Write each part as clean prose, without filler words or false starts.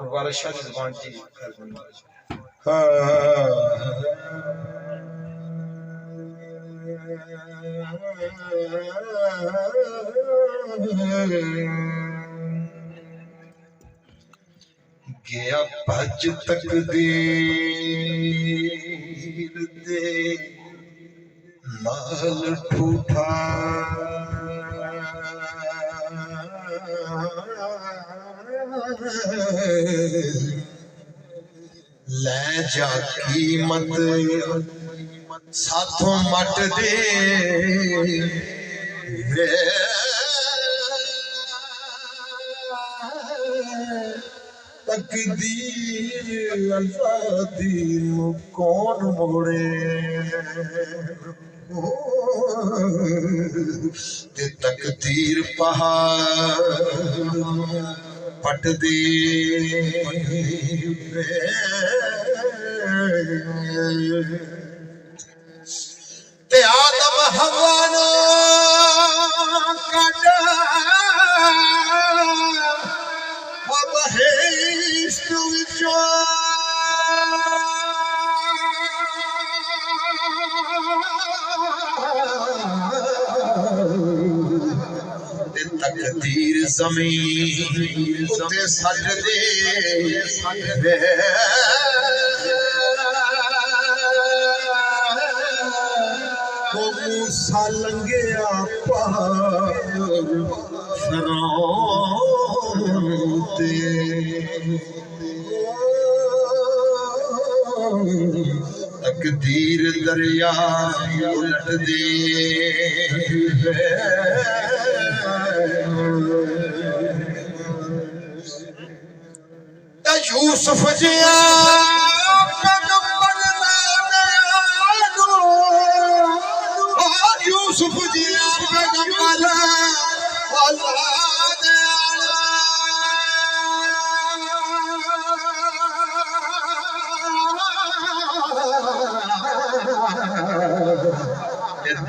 वारशा की जुबान जी गया भज तकदीर दे नाल ठूठा ले जा कीमत साथों मट दे तकदीर आजादी कौन मोड़े ते तकदीर पहाड़ पट दे ते आदम हवा नो कट बहिश्त विचों तकदीर ज़मीन उते सट दे वो मूसा लंघिया पहाड़ ते तकदीर दरिया उलट दे यूसुफ जिया यूसुफ जिया पैगंबर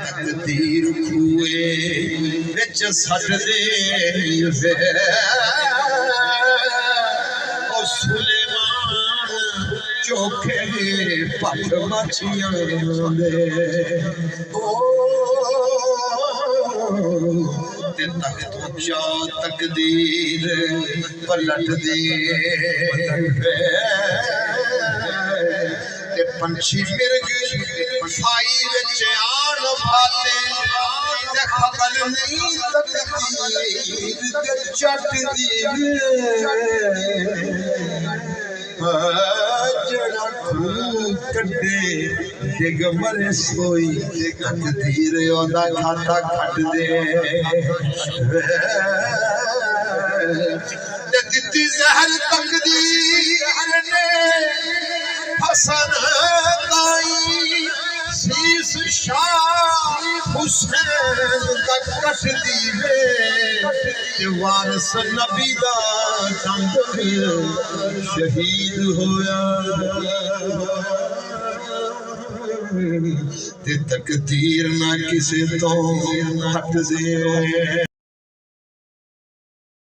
तकदीर खुए विच सट दे सुलेमान चोखे पट मछियां दे ते तख्त चा तकदीर पलट दे ते पंछी मिर्ग फाई विच आन फाते ते खबर नहीं तकदीर ते चट दी जड़ा कटे डिग मरे सोई तकदीर ओदा खाता खट दे दित्ती जहर तकदीर ने हसन ताई शीश शाह हुसैन का कट दी वारस नबी दा दंद शहीद होया ते तकदीर ना किसे तो हट दे।